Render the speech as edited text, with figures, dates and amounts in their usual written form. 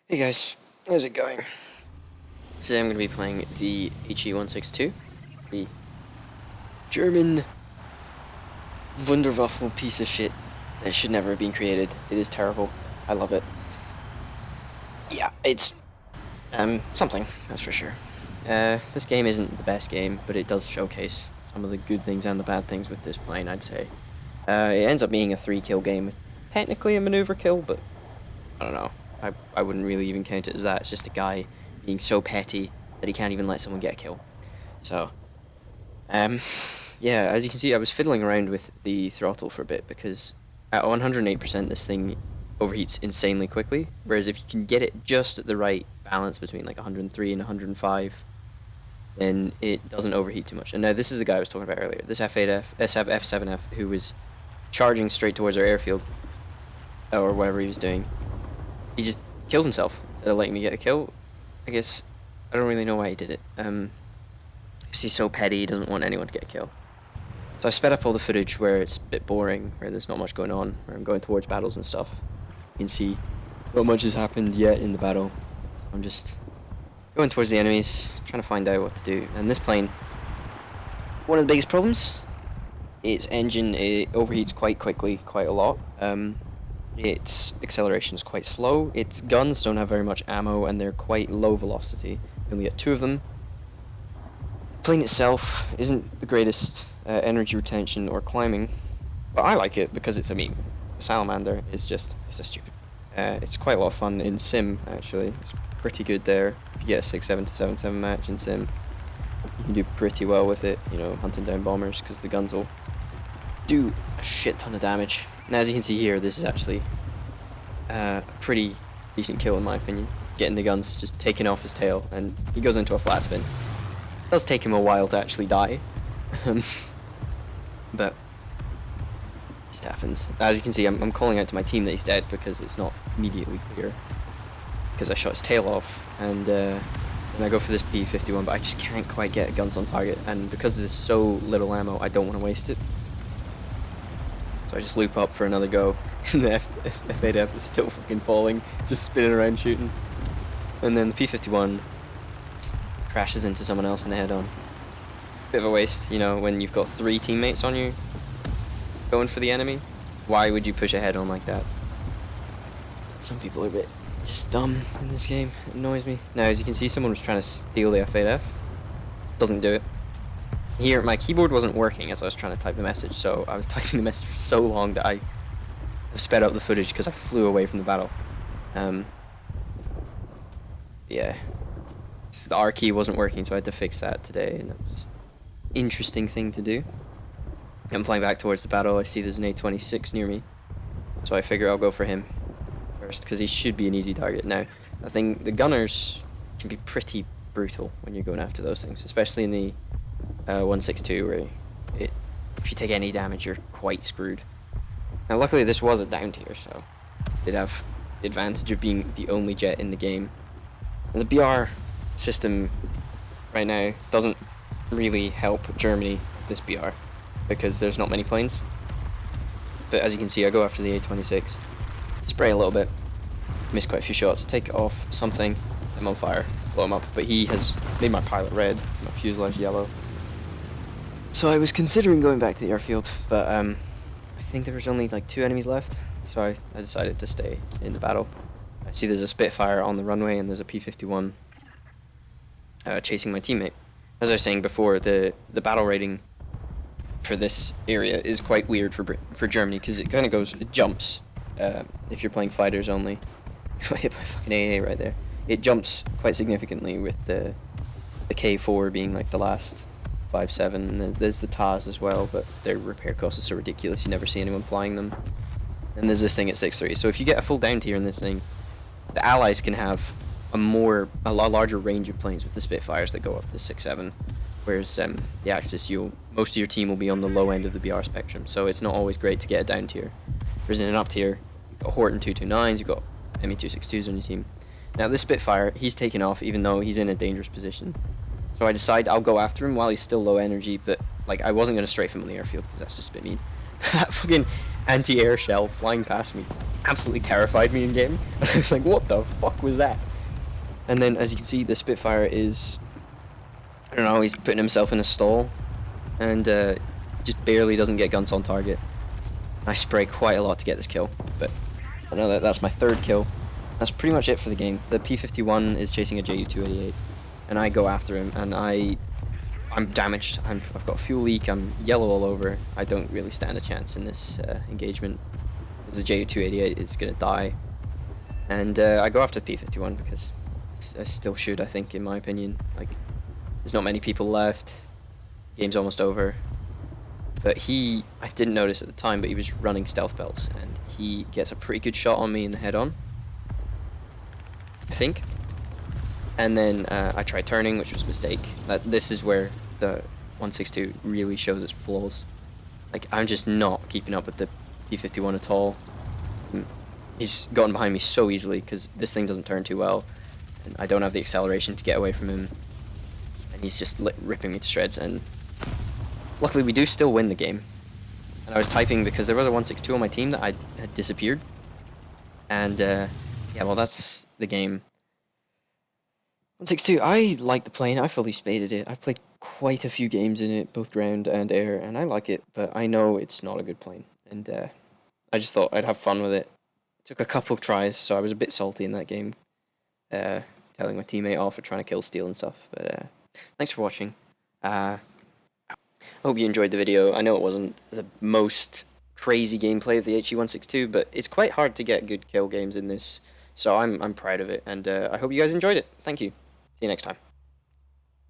Hey guys, how's it going? Today I'm going to be playing the HE-162, the German Wunderwaffel piece of shit that should never have been created. It is terrible. I love it. Yeah, it's something, that's for sure. This game isn't the best game, but it does showcase some of the good things and the bad things with this plane, I'd say. It ends up being a 3-kill game with technically a maneuver kill, but I don't know. I wouldn't really even count it as that. It's just a guy being so petty that he can't even let someone get a kill. So, yeah, as you can see, I was fiddling around with the throttle for a bit because at 108% this thing overheats insanely quickly, whereas if you can get it just at the right balance between like 103 and 105, then it doesn't overheat too much. And now this is the guy I was talking about earlier, this F8F, F7F, who was charging straight towards our airfield, or whatever he was doing. He just kills himself instead of letting me get a kill. I guess I don't really know why he did it. He's so petty, he doesn't want anyone to get a kill. So I sped up all the footage where it's a bit boring, where there's not much going on, where I'm going towards battles and stuff. You can see not much has happened yet in the battle. So I'm just going towards the enemies, trying to find out what to do. And this plane, one of the biggest problems, its engine, it overheats quite quickly, quite a lot. Its acceleration is quite slow, its guns don't have very much ammo, and they're quite low velocity. You only get 2 of them. The plane itself isn't the greatest energy retention or climbing, but I like it because it's a meme. The Salamander is just, it's a stupid. It's quite a lot of fun in sim, actually. It's pretty good there. If you get a 6-7 to 7-7 match in sim, you can do pretty well with it, you know, hunting down bombers, because the guns will do a shit ton of damage. Now, as you can see here, this is actually a pretty decent kill in my opinion. Getting the guns, just taking off his tail, and he goes into a flat spin. It does take him a while to actually die, but it just happens. As you can see, I'm calling out to my team that he's dead because it's not immediately clear. Because I shot his tail off, and then I go for this P-51, but I just can't quite get guns on target, and because there's so little ammo, I don't want to waste it. So I just loop up for another go, and the F8F is still fucking falling, just spinning around shooting. And then the P-51 just crashes into someone else in the head-on. Bit of a waste, you know, when you've got 3 teammates on you going for the enemy. Why would you push a head-on like that? Some people are a bit just dumb in this game. It annoys me. Now, as you can see, someone was trying to steal the F8F. Doesn't do it. Here, my keyboard wasn't working as I was trying to type the message, so I was typing the message for so long that I sped up the footage because I flew away from the battle. Yeah. So the R key wasn't working, so I had to fix that today, and that was an interesting thing to do. I'm flying back towards the battle. I see there's an A-26 near me, so I figure I'll go for him first, because he should be an easy target. Now, I think the gunners can be pretty brutal when you're going after those things, especially in the 162, where if you take any damage, you're quite screwed. Now, luckily, this was a down tier, so it have the advantage of being the only jet in the game. And the BR system right now doesn't really help Germany with this BR because there's not many planes. But as you can see, I go after the A-26, spray a little bit, miss quite a few shots, take off something, set him on fire, blow him up. But he has made my pilot red, my fuselage yellow. So I was considering going back to the airfield, but I think there was only like 2 enemies left, so I decided to stay in the battle. I see there's a Spitfire on the runway and there's a P-51 chasing my teammate. As I was saying before, the battle rating for this area is quite weird for Germany, because it kind of goes, it jumps if you're playing fighters only. I hit my fucking AA right there. It jumps quite significantly with the K4 being like the last 5.7, and there's the TAS as well, but their repair cost is so ridiculous you never see anyone flying them. And there's this thing at 6.3, so if you get a full down tier in this thing, the Allies can have a lot larger range of planes with the Spitfires that go up to 6.7, whereas the Axis, most of your team will be on the low end of the BR spectrum, so it's not always great to get a down tier. Whereas in an up tier, you've got Horton 229s, you've got Me-262s on your team. Now this Spitfire, he's taking off even though he's in a dangerous position. So I decide I'll go after him while he's still low energy, but like I wasn't going to strafe him on the airfield because that's just a bit mean. That fucking anti-air shell flying past me absolutely terrified me in game. I was like, what the fuck was that? And then, as you can see, the Spitfire is, I don't know, he's putting himself in a stall, and just barely doesn't get guns on target. I spray quite a lot to get this kill, but I know that's my third kill. That's pretty much it for the game. The P-51 is chasing a Ju-288, and I go after him, and I'm damaged. I've got a fuel leak. I'm yellow all over. I don't really stand a chance in this engagement, because the Ju-288 is gonna die. And I go after the P-51 because I still should, I think, in my opinion. Like, there's not many people left. Game's almost over. But I didn't notice at the time, but he was running stealth belts, and he gets a pretty good shot on me in the head-on, I think. And then I tried turning, which was a mistake. This is where the 162 really shows its flaws. Like, I'm just not keeping up with the P-51 at all. He's gotten behind me so easily because this thing doesn't turn too well, and I don't have the acceleration to get away from him, and he's just ripping me to shreds. And luckily we do still win the game. And I was typing because there was a 162 on my team that had disappeared, and yeah, well, that's the game. 162, I like the plane. I fully spaded it. I've played quite a few games in it, both ground and air, and I like it, but I know it's not a good plane, and I just thought I'd have fun with it. Took a couple of tries, so I was a bit salty in that game, telling my teammate off for trying to kill steal and stuff. But thanks for watching. I hope you enjoyed the video. I know it wasn't the most crazy gameplay of the HE-162, but it's quite hard to get good kill games in this, so I'm proud of it, and I hope you guys enjoyed it. Thank you. See you next time.